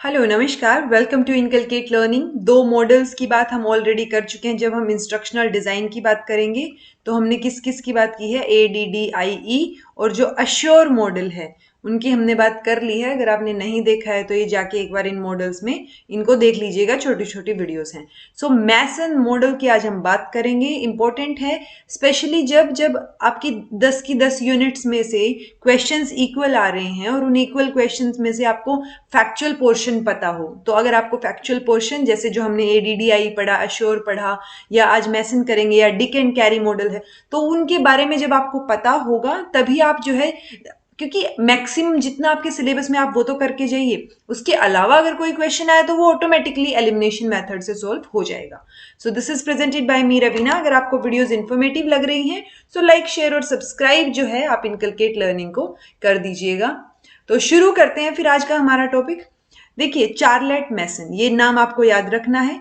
Hello नमस्कार, welcome to inculcate learning. दो models की बात हम ऑलरेडी कर चुके हैं। जब हम इंस्ट्रक्शनल डिज़ाइन की बात करेंगे तो हमने किस किस की बात की है, ADDIE, और जो अश्योर मॉडल है उनकी हमने बात कर ली है। अगर आपने नहीं देखा है तो ये जाके एक बार इन मॉडल्स में इनको देख लीजिएगा, छोटी छोटी वीडियोस हैं। सो मैसन मॉडल की आज हम बात करेंगे। इंपॉर्टेंट है, स्पेशली जब जब आपकी 10 की 10 यूनिट्स में से क्वेश्चंस इक्वल आ रहे हैं और उन इक्वल क्वेश्चंस में से आपको फैक्चुअल पोर्शन पता हो। तो अगर आपको फैक्चुअल पोर्शन जैसे जो हमने ADDIE पढ़ा, अश्योर पढ़ा, या आज मैसन करेंगे, या डिक एंड कैरी मॉडल है, तो उनके बारे में जब आपको पता होगा तभी आप जो है, क्योंकि मैक्सिमम जितना आपके सिलेबस में आप वो तो करके जाइए, उसके अलावा अगर कोई क्वेश्चन आए तो वो ऑटोमेटिकली एलिमिनेशन मेथड से सॉल्व हो जाएगा। So this is presented by me Raveena. अगर आपको वीडियोस इन्फॉर्मेटिव लग रही हैं सो लाइक, शेयर और सब्सक्राइब जो है आप इनकलकेट लर्निंग को कर दीजिएगा। तो शुरू करते हैं फिर आज का हमारा टॉपिक। देखिए, चार्लेट मैसन, ये नाम आपको याद रखना है।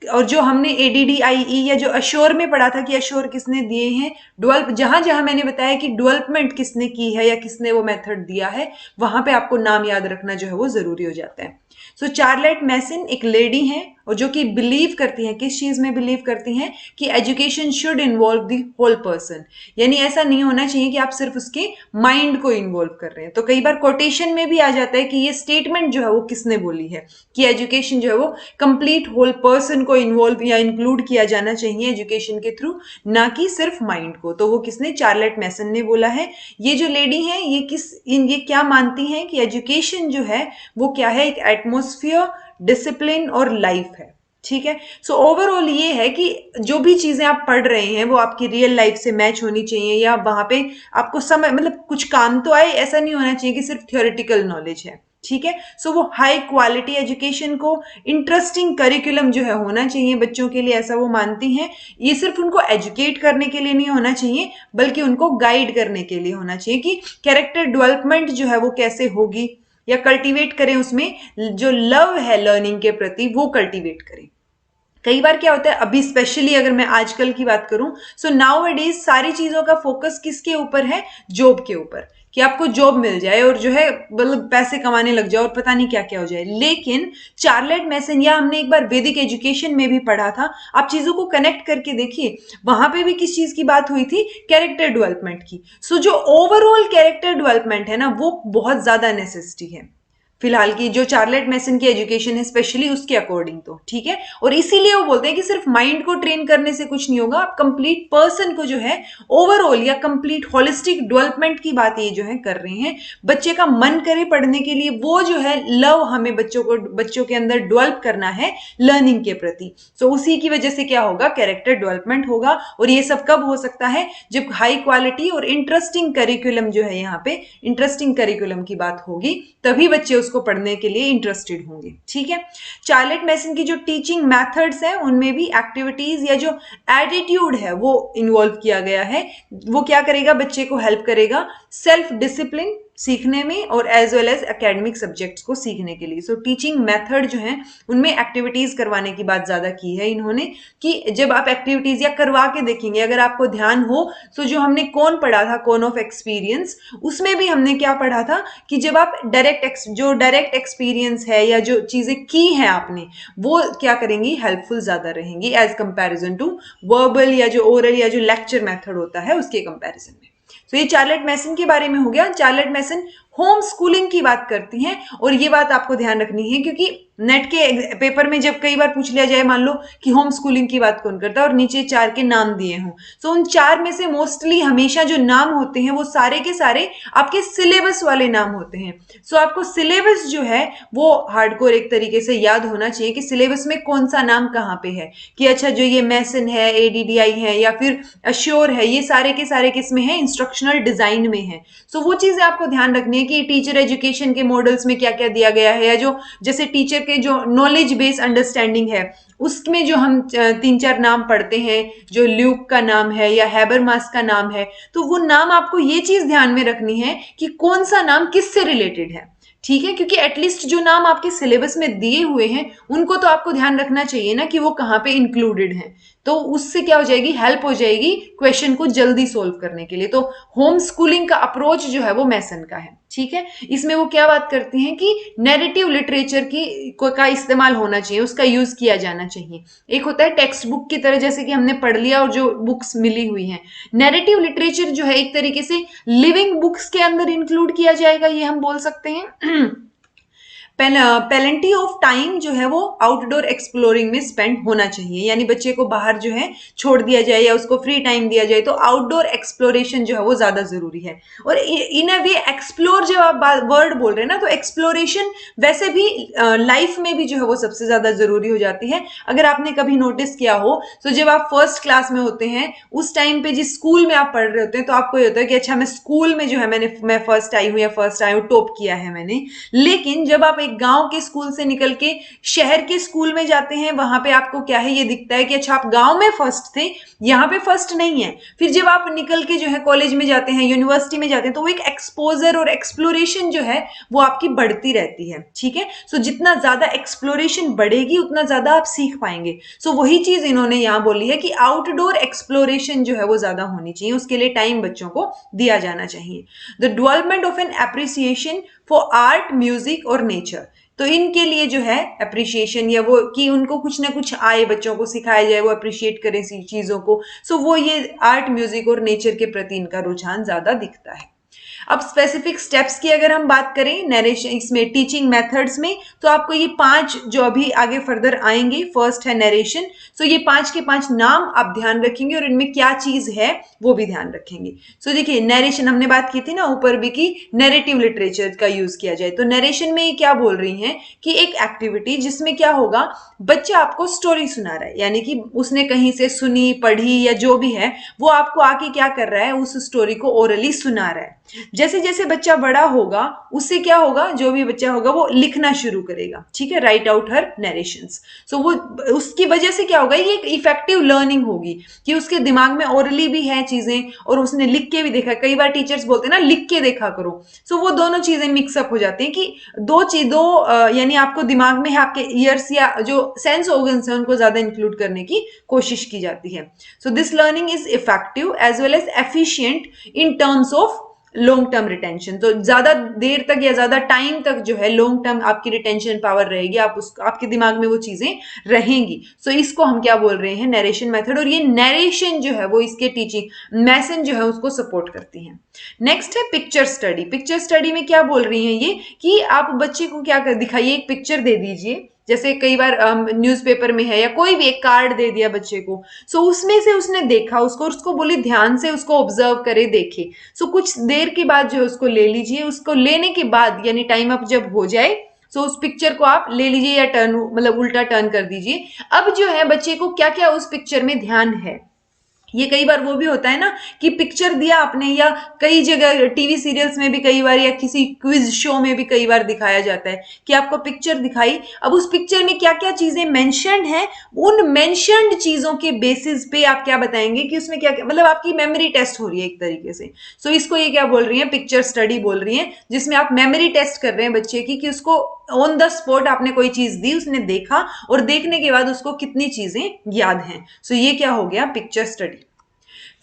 और जो हमने ADDIE या जो अश्योर में पढ़ा था कि अश्योर किसने दिए हैं, डेवलप, जहां जहां मैंने बताया कि डेवलपमेंट किसने की है या किसने वो मेथड दिया है, वहां पे आपको नाम याद रखना जो है वो जरूरी हो जाता है। सो चार्लेट मैसन एक लेडी हैं और जो कि बिलीव करती हैं, किस चीज में बिलीव करती हैं, कि education should involve the whole person. यानी ऐसा नहीं होना चाहिए कि आप सिर्फ उसके माइंड को इन्वॉल्व कर रहे हैं। तो कई बार कोटेशन में भी आ जाता है कि ये स्टेटमेंट जो है वो किसने बोली है, कि एजुकेशन जो है वो कंप्लीट होल पर्सन को इन्वॉल्व या इंक्लूड किया जाना चाहिए एजुकेशन के थ्रू, ना कि सिर्फ माइंड को। तो वो किसने, चार्लेट मैसन ने बोला है। ये जो लेडी है ये क्या मानती हैं कि एजुकेशन जो है वो क्या है, एक एटमोस्फियर, डिसिप्लिन और लाइफ है। ठीक है। सो ओवरऑल ये है कि जो भी चीजें आप पढ़ रहे हैं वो आपकी रियल लाइफ से मैच होनी चाहिए, या वहां पे आपको समय, मतलब कुछ काम तो आए। ऐसा नहीं होना चाहिए कि सिर्फ थियोरेटिकल नॉलेज है। ठीक है। सो वो हाई क्वालिटी एजुकेशन को, इंटरेस्टिंग करिकुलम जो है होना चाहिए बच्चों के लिए, ऐसा वो मानती हैं। ये सिर्फ उनको एजुकेट करने के लिए नहीं होना चाहिए, बल्कि उनको गाइड करने के लिए होना चाहिए कि कैरेक्टर डेवलपमेंट जो है वो कैसे होगी, या कल्टीवेट करें, उसमें जो लव है लर्निंग के प्रति वो कल्टीवेट करें। कई बार क्या होता है, अभी स्पेशली अगर मैं आजकल की बात करूं, सो नाउ एडेज सारी चीजों का फोकस किसके ऊपर है, जॉब के ऊपर, कि आपको जॉब मिल जाए और जो है मतलब पैसे कमाने लग जाए और पता नहीं क्या क्या हो जाए। लेकिन चार्लेट मैसन, या हमने एक बार वैदिक एजुकेशन में भी पढ़ा था, आप चीजों को कनेक्ट करके देखिए, वहां पे भी किस चीज की बात हुई थी, कैरेक्टर डेवलपमेंट की। सो जो ओवरऑल कैरेक्टर डेवलपमेंट है ना, वो बहुत ज्यादा नेसेसिटी है फिलहाल की जो चार्लेट मैसन की एजुकेशन है, स्पेशली उसके अकॉर्डिंग। तो ठीक है। और इसीलिए वो बोलते हैं कि सिर्फ माइंड को ट्रेन करने से कुछ नहीं होगा, आप कंप्लीट पर्सन को जो है ओवरऑल या कंप्लीट होलिस्टिक डेवलपमेंट की बात ये जो है कर रहे हैं। बच्चे का मन करे पढ़ने के लिए, वो जो है लव हमें बच्चों के अंदर डेवलप करना है लर्निंग के प्रति। सो उसी की वजह से क्या होगा, कैरेक्टर डेवलपमेंट होगा। और ये सब कब हो सकता है, जब हाई क्वालिटी और इंटरेस्टिंग करिकुलम जो है, यहाँ पे इंटरेस्टिंग करिकुलम की बात होगी, तभी बच्चे उसको पढ़ने के लिए इंटरेस्टेड होंगे। ठीक है। चार्लेट मैसन की जो टीचिंग मेथड्स हैं उनमें भी एक्टिविटीज या जो एटीट्यूड है वो इन्वॉल्व किया गया है। वो क्या करेगा, बच्चे को हेल्प करेगा सेल्फ डिसिप्लिन सीखने में, और as well as academic subjects को सीखने के लिए। सो टीचिंग मेथड जो है उनमें एक्टिविटीज करवाने की बात ज्यादा की है इन्होंने, कि जब आप एक्टिविटीज या करवा के देखेंगे, अगर आपको ध्यान हो, तो जो हमने कौन पढ़ा था, कौन ऑफ एक्सपीरियंस, उसमें भी हमने क्या पढ़ा था कि जब आप डायरेक्ट एक्सपीरियंस है या जो चीजें की हैं आपने, वो क्या करेंगी, हेल्पफुल ज्यादा रहेंगी एज कंपैरिजन टू वर्बल या जो ओरल या जो लेक्चर मेथड होता है उसके कंपैरिजन में। तो ये चार्लेट मैसन के बारे में हो गया। चार्लेट मैसन होम स्कूलिंग की बात करती हैं, और ये बात आपको ध्यान रखनी है, क्योंकि नेट के पेपर में जब कई बार पूछ लिया जाए, मान लो कि होम स्कूलिंग की बात कौन करता है, और नीचे 4 के नाम दिए हों, तो उन 4 में से मोस्टली हमेशा जो नाम होते हैं वो सारे के सारे आपके सिलेबस वाले नाम होते हैं। सो आपको सिलेबस जो है वो हार्डकोर एक तरीके से याद होना चाहिए कि सिलेबस में कौन सा नाम कहाँ पे है, कि अच्छा जो ये मैसन है, ADDI है, या फिर अश्योर है, ये सारे के सारे किस में है, इंस्ट्रक्शनल डिजाइन में है। सो वो चीजें आपको ध्यान रखनी है कि टीचर एजुकेशन के मॉडल्स में क्या क्या दिया गया है, या जो जैसे टीचर के जो नॉलेज बेस्ड अंडरस्टैंडिंग है उसमें जो हम 3-4 नाम पढ़ते हैं, जो ल्यूक का नाम है या हैबरमास का नाम है, तो वो नाम आपको ये चीज ध्यान में रखनी है कि कौन सा नाम किससे रिलेटेड है। ठीक है। क्योंकि एटलीस्ट जो नाम आपके सिलेबस में दिए हुए हैं उनको तो आपको ध्यान रखना चाहिए ना, कि वो कहाँ पे इंक्लूडेड हैं। तो उससे क्या हो जाएगी, हेल्प हो जाएगी क्वेश्चन को जल्दी सोल्व करने के लिए। तो होम स्कूलिंग का अप्रोच जो है वो मैसन का है, ठीक है। इसमें वो क्या बात करती हैं कि नैरेटिव लिटरेचर का इस्तेमाल होना चाहिए, उसका यूज किया जाना चाहिए। एक होता है टेक्स्ट बुक की तरह, जैसे कि हमने पढ़ लिया और जो बुक्स मिली हुई हैं। नैरेटिव लिटरेचर जो है एक तरीके से लिविंग बुक्स के अंदर इंक्लूड किया जाएगा, ये हम बोल सकते हैं। पेलेंटी ऑफ टाइम जो है वो आउटडोर एक्सप्लोरिंग में स्पेंड होना चाहिए, यानी बच्चे को बाहर जो है छोड़ दिया जाए या उसको फ्री टाइम दिया जाए, तो आउटडोर एक्सप्लोरेशन जो है वो ज्यादा जरूरी है। और इन अ वे एक्सप्लोर जब आप वर्ड बोल रहे हैं ना, तो एक्सप्लोरेशन वैसे भी लाइफ में भी जो है वो सबसे ज्यादा जरूरी हो जाती है। अगर आपने कभी नोटिस किया हो, तो जब आप फर्स्ट क्लास में होते हैं उस टाइम पे जिस स्कूल में आप पढ़ रहे होते हैं, तो आपको ये होता है कि अच्छा मैं स्कूल में जो है मैं फर्स्ट आई हूँ या फर्स्ट आई हूँ, टॉप किया है मैंने। लेकिन जब आप एक गांव के स्कूल से निकल के शहर के स्कूल में जाते हैं, वहां पे आपको क्या है, ये दिखता है कि अच्छा आप गांव में फर्स्ट थे, यहाँ पे फर्स्ट नहीं है। फिर जब आप निकल के जो है कॉलेज में जाते हैं, यूनिवर्सिटी में जाते हैं, तो वो एक एक्सपोजर और एक्सप्लोरेशन जो है वो आपकी बढ़ती रहती है, ठीक है। सो जितना ज्यादा एक्सप्लोरेशन बढ़ेगी उतना ज्यादा आप सीख पाएंगे। सो वही चीज इन्होंने यहां बोली है कि आउटडोर एक्सप्लोरेशन जो है वो ज्यादा होनी चाहिए, उसके लिए टाइम बच्चों को दिया जाना चाहिए। The development of an appreciation for art, music और नेचर, तो इनके लिए जो है अप्रिशिएशन या वो कि उनको कुछ ना कुछ आए, बच्चों को सिखाया जाए, वो अप्रिशिएट करें चीजों को। सो वो ये आर्ट, म्यूजिक और नेचर के प्रति इनका रुझान ज्यादा दिखता है। अब स्पेसिफिक स्टेप्स की अगर हम बात करें नरेशन, इसमें टीचिंग मेथड्स में, तो आपको ये 5 जो अभी आगे फर्दर आएंगे, फर्स्ट है नरेशन। सो ये 5 के 5 नाम आप ध्यान रखेंगे और इनमें क्या चीज है वो भी ध्यान रखेंगे। सो देखिए नरेशन, हमने बात की थी ना ऊपर भी कि नैरेटिव लिटरेचर का यूज किया जाए, तो नरेशन में ये क्या बोल रही हैं कि एक एक्टिविटी जिसमें क्या होगा, बच्चा आपको स्टोरी सुना रहा है, यानी कि उसने कहीं से सुनी, पढ़ी या जो भी है, वो आपको आके क्या कर रहा है, उस स्टोरी को ओरली सुना रहा है। जैसे जैसे बच्चा बड़ा होगा उससे क्या होगा, जो भी बच्चा होगा वो लिखना शुरू करेगा, ठीक है, राइट आउट हर नरेशंस। सो वो उसकी वजह से क्या होगा, ये एक इफेक्टिव लर्निंग होगी कि उसके दिमाग में ओरली भी है चीजें और उसने लिख के भी देखा। कई बार टीचर्स बोलते हैं ना लिख के देखा करो, सो वो दोनों चीजें मिक्सअप हो जाती हैं कि यानी आपको दिमाग में है, आपके ईयर्स या जो सेंस ऑर्गन्स है उनको ज्यादा इंक्लूड करने की कोशिश की जाती है। So this learning is effective as well as efficient in terms of long term retention. तो ज्यादा देर तक या ज्यादा टाइम तक जो है लॉन्ग टर्म आपकी रिटेंशन पावर रहेगी, आपके दिमाग में वो चीजें रहेंगी। सो इसको हम क्या बोल रहे हैं, नरेशन मेथड। और ये नरेशन जो है वो इसके टीचिंग मैसन जो है उसको सपोर्ट करती है। नेक्स्ट है पिक्चर स्टडी। पिक्चर स्टडी में क्या बोल रही है ये कि आप बच्चे को क्या कर दिखाइए, एक पिक्चर दे दीजिए, जैसे कई बार न्यूज़पेपर में है या कोई भी एक कार्ड दे दिया बच्चे को, सो उसमें से उसने देखा उसको बोली ध्यान से उसको ऑब्जर्व करे, देखे। सो कुछ देर के बाद जो है उसको ले लीजिए, उसको लेने के बाद यानी टाइम अप जब हो जाए, सो उस पिक्चर को आप ले लीजिए या टर्न मतलब उल्टा टर्न कर दीजिए। अब जो है बच्चे को क्या क्या उस पिक्चर में ध्यान है, ये कई बार वो भी होता है ना कि पिक्चर दिया आपने, या कई जगह टीवी सीरियल्स में भी कई बार या किसी क्विज शो में भी कई बार दिखाया जाता है कि आपको पिक्चर दिखाई, अब उस पिक्चर में क्या क्या चीजें मेंशन्ड हैं, उन मेंशन्ड चीजों के बेसिस पे आप क्या बताएंगे कि उसमें क्या क्या, मतलब आपकी मेमोरी टेस्ट हो रही है एक तरीके से। सो इसको ये क्या बोल रही है, पिक्चर स्टडी बोल रही है, जिसमें आप मेमोरी टेस्ट कर रहे हैं बच्चे की कि उसको ऑन द स्पॉट आपने कोई चीज दी, उसने देखा और देखने के बाद उसको कितनी चीजें याद हैं। सो ये क्या हो गया, पिक्चर स्टडी।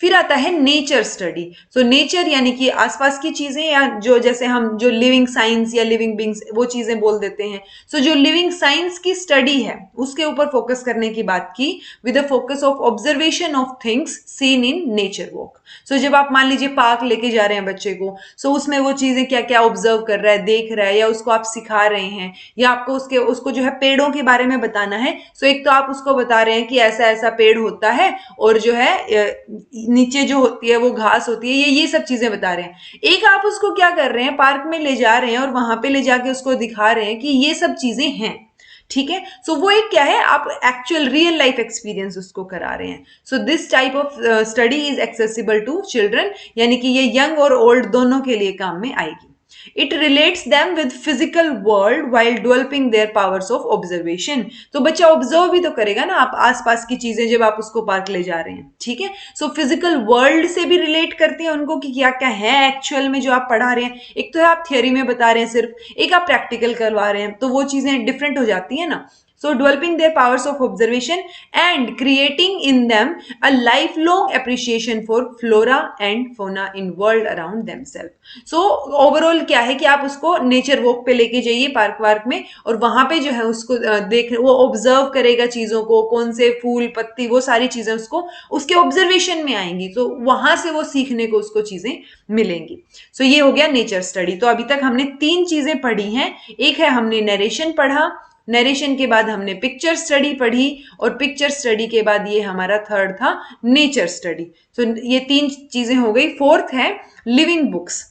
फिर आता है नेचर स्टडी। सो नेचर यानी कि आसपास की चीजें, या जो जैसे हम जो लिविंग साइंस या लिविंग बींग्स वो चीजें बोल देते हैं। सो जो लिविंग साइंस की स्टडी है उसके ऊपर फोकस करने की बात की, with a focus of observation of things seen in nature walk. So जब आप मान लीजिए पार्क लेके जा रहे हैं बच्चे को, सो उसमें वो चीजें क्या क्या ऑब्जर्व कर रहा है, देख रहा है, या उसको आप सिखा रहे हैं, या आपको उसको जो है पेड़ों के बारे में बताना है। सो एक तो आप उसको बता रहे हैं कि ऐसा ऐसा पेड़ होता है और जो है नीचे जो होती है वो घास होती है, ये सब चीजें बता रहे हैं। एक आप उसको क्या कर रहे हैं, पार्क में ले जा रहे हैं और वहां पे ले जाके उसको दिखा रहे हैं कि ये सब चीजें हैं, ठीक है। सो वो एक क्या है, आप एक्चुअल रियल लाइफ एक्सपीरियंस उसको करा रहे हैं। So this type of study is accessible to children, यानी कि ये यंग और ओल्ड दोनों के लिए काम में आएगी। It relates them with physical world while developing their powers of observation। तो बच्चा ऑब्जर्व भी तो करेगा ना आप आसपास की चीजें जब आप उसको पार्क ले जा रहे हैं, ठीक है। सो फिजिकल वर्ल्ड से भी रिलेट करते हैं उनको कि क्या क्या है एक्चुअल में जो आप पढ़ा रहे हैं। एक तो है आप थियोरी में बता रहे हैं सिर्फ, एक आप प्रैक्टिकल करवा रहे हैं, तो वो चीजें डिफरेंट हो जाती है ना। So developing their powers of observation and creating in them a lifelong appreciation for flora and fauna in world around themselves. So overall क्या है कि आप उसको नेचर वॉक पे लेके जाइए पार्क वार्क में, और वहां पे जो है उसको देख, वो ऑब्जर्व करेगा चीजों को, कौन से फूल पत्ती वो सारी चीजें उसको उसके ऑब्जर्वेशन में आएंगी, तो वहां से वो सीखने को उसको चीजें मिलेंगी. सो ये हो गया नेचर स्टडी. तो अभी तक हमने 3 चीजें पढ़ी हैं. एक है हमने नरेशन पढ़ा, नरेशन के बाद हमने पिक्चर स्टडी पढ़ी, और पिक्चर स्टडी के बाद ये हमारा थर्ड था नेचर स्टडी. सो ये 3 चीजें हो गई. फोर्थ है लिविंग बुक्स.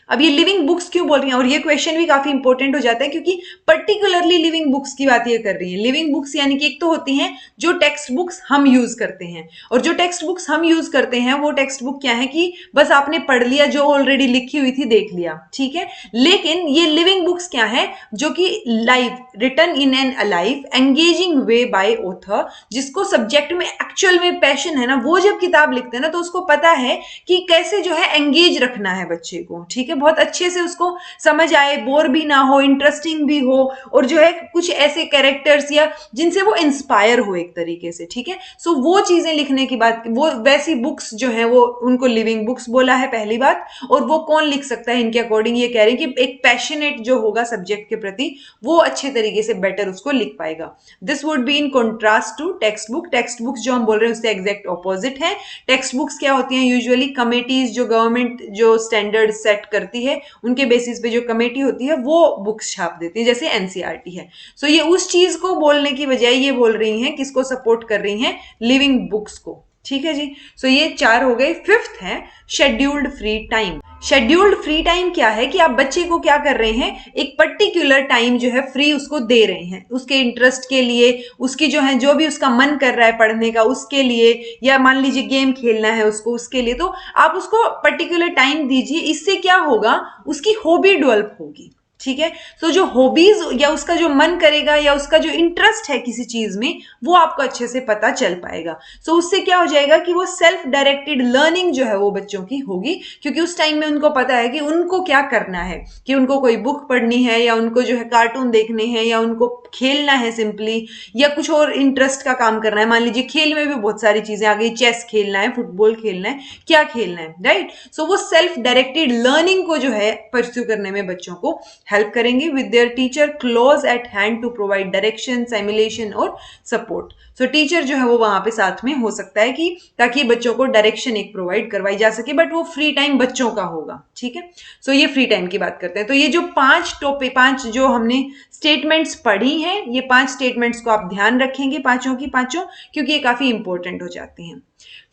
अब ये लिविंग बुक्स क्यों बोल रही हैं, और ये क्वेश्चन भी काफी इंपॉर्टेंट हो जाता है क्योंकि पर्टिकुलरली लिविंग बुक्स की बात ये कर रही है. लिविंग बुक्स यानी कि एक तो होती हैं जो टेक्स्ट बुक्स हम यूज करते हैं, और जो टेक्स्ट बुक्स हम यूज करते हैं वो टेक्स्ट बुक क्या है कि बस आपने पढ़ लिया, जो ऑलरेडी लिखी हुई थी देख लिया, ठीक है. लेकिन ये लिविंग बुक्स क्या है, जो कि live written in an alive engaging way by author, जिसको सब्जेक्ट में एक्चुअल में पैशन है ना, वो जब किताब लिखते हैं ना तो उसको पता है कि कैसे जो है एंगेज रखना है बच्चे को, ठीक है, बहुत अच्छे से उसको समझ आए, बोर भी ना हो, इंटरेस्टिंग भी हो, और जो है कुछ ऐसे कैरेक्टर्स या जिनसे वो इंस्पायर हो एक तरीके से, ठीक है. सो वो चीजें लिखने की बात, वो वैसी बुक्स जो है वो उनको लिविंग बुक्स बोला है, पहली बात. और वो कौन लिख सकता है इनके अकॉर्डिंग, ये कह रहे हैं कि एक पैशनेट जो होगा सब्जेक्ट के प्रति वो अच्छे तरीके से बेटर उसको लिख पाएगा. This would be in contrast to text book. Text books जो हम बोल रहे हैं उससे एग्जैक्ट ऑपोजिट है. टेक्स्ट बुक्स क्या होती हैं, यूजुअली कमेटीज जो गवर्नमेंट जो स्टैंडर्ड सेट करती है उनके बेसिस पे जो कमेटी होती है वो बुक्स छाप देती है, जैसे एनसीईआरटी है. सो ये उस चीज को बोलने की बजाय ये बोल रही हैं, किसको सपोर्ट कर रही हैं, लिविंग बुक्स को, ठीक है जी. सो ये 4 हो गए. फिफ्थ है scheduled free time. Scheduled free time क्या है कि आप बच्चे को क्या कर रहे हैं, एक पर्टिकुलर टाइम जो है फ्री उसको दे रहे हैं, उसके इंटरेस्ट के लिए, उसकी जो है जो भी उसका मन कर रहा है पढ़ने का उसके लिए, या मान लीजिए गेम खेलना है उसको उसके लिए, तो आप उसको पर्टिकुलर टाइम दीजिए. इससे क्या होगा, उसकी हॉबी डेवलप होगी, ठीक है. तो जो हॉबीज या उसका जो मन करेगा या उसका जो इंटरेस्ट है किसी चीज में वो आपको अच्छे से पता चल पाएगा. सो उससे क्या हो जाएगा कि वो सेल्फ डायरेक्टेड लर्निंग जो है वो बच्चों की होगी, क्योंकि उस टाइम में उनको पता है कि उनको क्या करना है, कि उनको कोई बुक पढ़नी है या उनको जो है कार्टून देखने हैं या उनको खेलना है सिंपली, या कुछ और इंटरेस्ट का काम करना है. मान लीजिए खेल में भी बहुत सारी चीजें आ गई, चेस खेलना है, फुटबॉल खेलना है, क्या खेलना है, राइट. सो वो सेल्फ डायरेक्टेड लर्निंग को जो है परस्यू करने में बच्चों को हेल्प करेंगे with their teacher close at hand to provide direction, simulation और सपोर्ट. सो टीचर जो है वो वहां पे साथ में हो सकता है कि ताकि बच्चों को डायरेक्शन एक प्रोवाइड करवाई जा सके, बट वो फ्री टाइम बच्चों का होगा, ठीक है. सो ये फ्री टाइम की बात करते हैं. तो ये जो 5 जो हमने स्टेटमेंट्स पढ़ी हैं, ये 5 स्टेटमेंट्स को आप ध्यान रखेंगे, पांचों की पांचों, क्योंकि ये काफी इंपॉर्टेंट हो जाती हैं.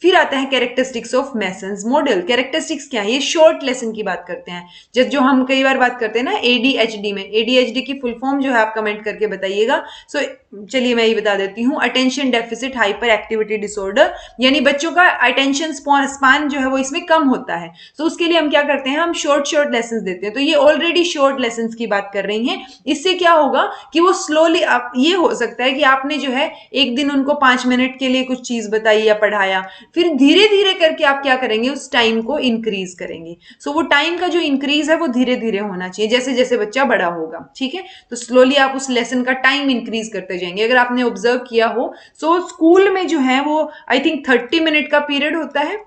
फिर आता है characteristics of masons model. Characteristics क्या है, ये शॉर्ट लेसन की बात करते हैं. जब जो हम कई बार बात करते हैं ना एडीएचडी में, एडीएचडी की फुल फॉर्म जो है आप कमेंट करके बताइएगा. सो चलिए मैं ये बता देती हूँ. Attention deficit hyper activity disorder, यानी बच्चों का अटेंशन स्पान जो है वो इसमें कम होता है. तो उसके लिए हम क्या करते हैं, हम शॉर्ट लेसन देते हैं. तो ये ऑलरेडी शॉर्ट लेसन की बात कर रही हैं. इससे क्या होगा कि वो स्लोली, ये हो सकता है कि आपने जो है एक दिन उनको 5 मिनट के लिए कुछ चीज बताई या पढ़ाया, फिर धीरे धीरे करके आप क्या करेंगे, उस टाइम को इंक्रीज करेंगे. सो वो टाइम का जो इंक्रीज है वो धीरे धीरे होना चाहिए, जैसे जैसे बच्चा बड़ा होगा, ठीक है. तो स्लोली आप उस लेसन का टाइम इंक्रीज करते जाएंगे. अगर आपने ऑब्जर्व किया हो, सो स्कूल में जो है वो आई थिंक 30 मिनट का पीरियड होता है,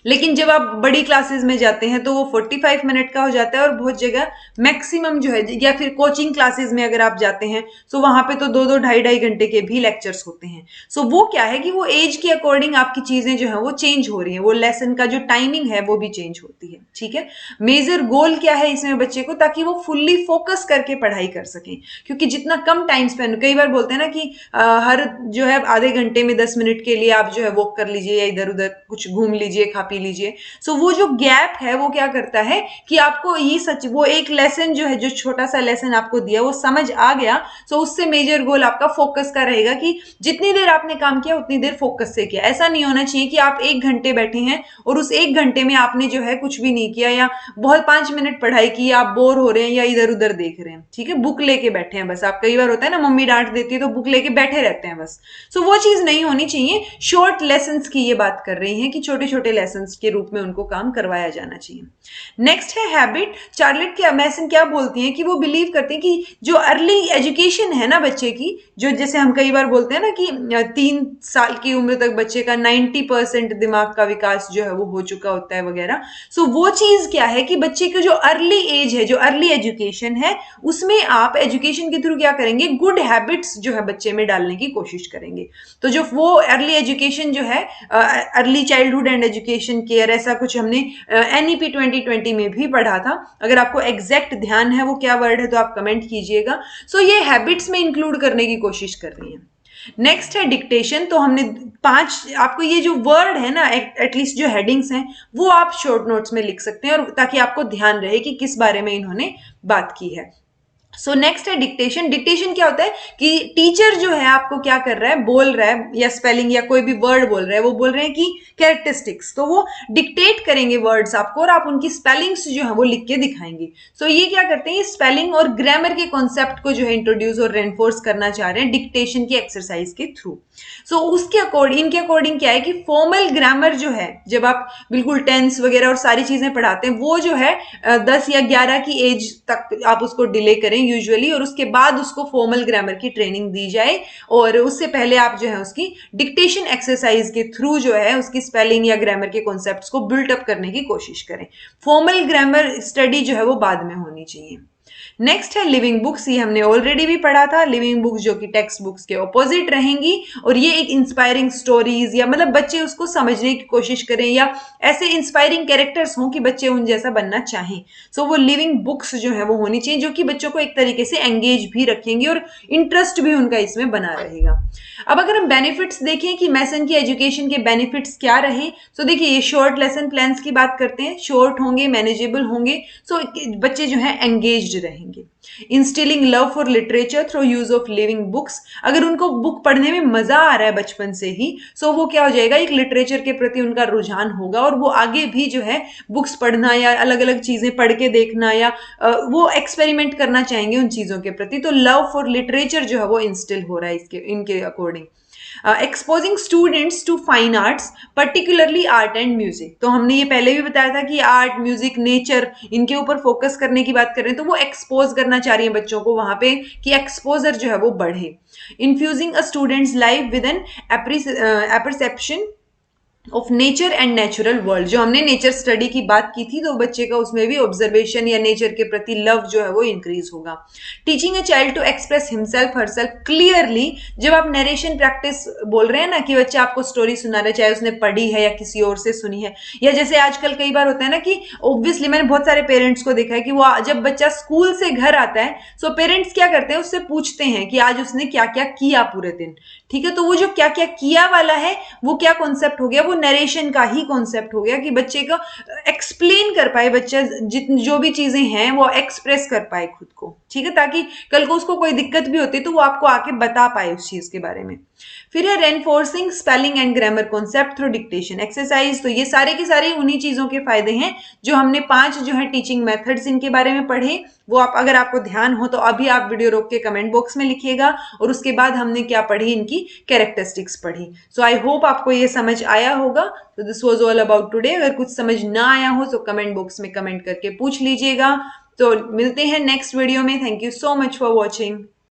लेकिन जब आप बड़ी क्लासेस में जाते हैं तो वो 45 मिनट का हो जाता है, और बहुत जगह मैक्सिमम जो है, या फिर कोचिंग क्लासेस में अगर आप जाते हैं तो वहां पे तो 2-2 ढाई घंटे के भी लेक्चर्स होते हैं. सो वो क्या है कि वो एज के अकॉर्डिंग आपकी चीजें जो है वो चेंज हो रही हैं, वो लेसन का जो टाइमिंग है वो भी चेंज होती है, ठीक है. मेजर गोल क्या है इसमें बच्चे को, ताकि वो फुल्ली फोकस करके पढ़ाई कर सकें, क्योंकि जितना कम टाइम स्पेंड, कई बार बोलते हैं ना कि हर जो है आधे घंटे में 10 मिनट के लिए आप जो है वॉक कर लीजिए या इधर उधर कुछ घूम लीजिए, खा पी लीजिए. सो वो जो गैप है वो क्या करता है कि आपको ये सच, वो एक लेसन जो है, जो छोटा सा लेसन आपको दिया वो समझ आ गया. सो उससे मेजर गोल आपका फोकस का रहेगा कि जितनी देर आपने काम किया उतनी देर फोकस से किया. ऐसा नहीं होना चाहिए कि आप 1 घंटे बैठे हैं और उस 1 घंटे में आपने जो है कुछ भी नहीं किया, या बहुत 5 मिनट पढ़ाई की, आप बोर हो रहे हैं या इधर उधर देख रहे हैं, ठीक है, बुक लेके बैठे हैं बस. आप कई बार होता है ना, मम्मी डांट देती है तो बुक लेके बैठे रहते हैं बस. सो वो चीज नहीं होनी चाहिए. शॉर्ट लेसन की ये बात कर रही है कि छोटे छोटे लेसन पर्सन के रूप में उनको काम करवाया जाना चाहिए। नेक्स्ट है हैबिट। चार्लेट के मैसन क्या बोलती हैं कि वो बिलीव करते हैं कि जो अर्ली एजुकेशन है ना बच्चे की, जो जैसे हम कई बार बोलते हैं ना कि 3 साल की उम्र तक बच्चे का 90% दिमाग का विकास जो है वो हो चुका होता है वगैरह। सो वो चीज क्या है कि बच्चे की जो अर्ली एज है, जो अर्ली एजुकेशन है, उसमें आप एजुकेशन के थ्रू क्या करेंगे, गुड हैबिट्स जो है बच्चे में डालने की कोशिश करेंगे। तो जो वो अर्ली एजुकेशन जो है, early childhood and education care, ऐसा कुछ हमने NEP 2020 में भी पढ़ा था। अगर आपको एग्जैक्ट ध्यान है वो क्या वर्ड है तो आप कमेंट कीजिएगा। सो ये हैबिट्स में इंक्लूड करने की कोशिश कर रही है। नेक्स्ट है डिक्टेशन। तो हमने 5 आपको ये जो वर्ड है ना, एटलीस्ट जो हेडिंग्स हैं वो आप शॉर्ट नोट्स में लिख सकते हैं, और ताकि आपको ध्यान रहे कि किस बारे में इन्होंने बात की है। सो नेक्स्ट है डिक्टेशन। डिक्टेशन क्या होता है कि टीचर जो है आपको क्या कर रहा है, बोल रहा है, या स्पेलिंग या कोई भी वर्ड बोल रहा है, वो बोल रहे हैं कि कैरेक्टरिस्टिक्स, तो वो डिक्टेट करेंगे वर्ड्स आपको और आप उनकी स्पेलिंग्स जो है वो लिख के दिखाएंगे। सो ये क्या करते हैं, स्पेलिंग और ग्रामर के कॉन्सेप्ट को जो है इंट्रोड्यूस और रेनफोर्स करना चाह रहे हैं डिक्टेशन की एक्सरसाइज के थ्रू। सो उसके अकॉर्डिंग, इनके अकॉर्डिंग क्या है कि फॉर्मल ग्रामर जो है, जब आप बिल्कुल टेंस वगैरह और सारी चीजें पढ़ाते हैं, वो जो है 10 या 11 की एज तक आप उसको डिले करें यूजुअली, और उसके बाद उसको फॉर्मल ग्रामर की ट्रेनिंग दी जाए, और उससे पहले आप जो है उसकी डिक्टेशन एक्सरसाइज के थ्रू जो है उसकी स्पेलिंग या ग्रामर के कॉन्सेप्ट्स को बिल्ट अप करने की कोशिश करें। फॉर्मल ग्रामर स्टडी जो है वो बाद में होनी चाहिए। नेक्स्ट है लिविंग बुक्स। ये हमने ऑलरेडी भी पढ़ा था। लिविंग बुक्स जो कि टेक्स्ट बुक्स के ऑपोजिट रहेंगी, और ये एक इंस्पायरिंग स्टोरीज, या मतलब बच्चे उसको समझने की कोशिश करें, या ऐसे इंस्पायरिंग कैरेक्टर्स हों कि बच्चे उन जैसा बनना चाहें। सो वो लिविंग बुक्स जो है वो होनी चाहिए, जो कि बच्चों को एक तरीके से एंगेज भी रखेंगे और इंटरेस्ट भी उनका इसमें बना रहेगा। अब अगर हम बेनिफिट्स देखें कि मैसन की एजुकेशन के बेनिफिट्स क्या रहे, तो देखिए ये शॉर्ट लेसन प्लान्स की बात करते हैं, शॉर्ट होंगे, मैनेजेबल होंगे, सो बच्चे जो है एंगेज्ड रहेंगे। Instilling love for literature through use of living books. अगर उनको बुक पढ़ने में मजा आ रहा है बचपन से ही, सो वो क्या हो जाएगा, एक लिटरेचर के प्रति उनका रुझान होगा, और वो आगे भी जो है बुक्स पढ़ना या अलग अलग चीजें पढ़ के देखना, या वो एक्सपेरिमेंट करना चाहेंगे उन चीजों के प्रति। तो लव फॉर लिटरेचर जो है वो इंस्टिल हो रहा है इनके according. Exposing students to fine arts, particularly art and music. तो हमने ये पहले भी बताया था कि आर्ट, म्यूजिक, नेचर, इनके ऊपर फोकस करने की बात कर रहे हैं, तो वो एक्सपोज करना चाह रही है बच्चों को वहां पे कि एक्सपोजर जो है वो बढ़े। Infusing a students life with an apperception of nature and natural world. जो हमने नेचर स्टडी की बात की थी, तो बच्चे का उसमें भी ऑब्जर्वेशन या नेचर के प्रति लव जो है वो इंक्रीज होगा। Teaching a child to express himself herself clearly. जब आप नरेशन प्रैक्टिस बोल रहे हैं ना कि बच्चा आपको स्टोरी सुना रहा है, चाहे उसने पढ़ी है या किसी और से सुनी है, या जैसे आजकल कई बार होता है ना कि ऑब्वियसली मैंने बहुत सारे पेरेंट्स को देखा है कि वो जब बच्चा स्कूल से घर आता है, सो पेरेंट्स क्या करते हैं, उससे पूछते हैं कि आज उसने क्या क्या किया पूरे दिन। ठीक है, तो वो जो क्या क्या किया वाला है वो क्या कॉन्सेप्ट हो गया, वो नरेशन का ही कॉन्सेप्ट हो गया कि बच्चे को एक्सप्लेन कर पाए, बच्चा जो भी चीजें हैं वो एक्सप्रेस कर पाए खुद को। ठीक है, ताकि कल को उसको कोई दिक्कत भी होती है तो वो आपको आके बता पाए उस चीज के बारे में। फिर है reinforcing spelling and grammar concept through dictation exercise. तो ये सारे के सारे उन्हीं चीजों के फायदे हैं जो हमने 5 जो है टीचिंग मेथड्स इनके बारे में पढ़े। वो आप, अगर आपको ध्यान हो तो अभी आप वीडियो रोक के कमेंट बॉक्स में लिखिएगा, और उसके बाद हमने क्या पढ़ी, इनकी कैरेक्टरिस्टिक्स पढ़ी। सो आई होप आपको ये समझ आया होगा। तो this was all about today. अगर कुछ समझ ना आया हो तो कमेंट बॉक्स में कमेंट करके पूछ लीजिएगा। तो मिलते हैं नेक्स्ट वीडियो में। Thank you so much for watching.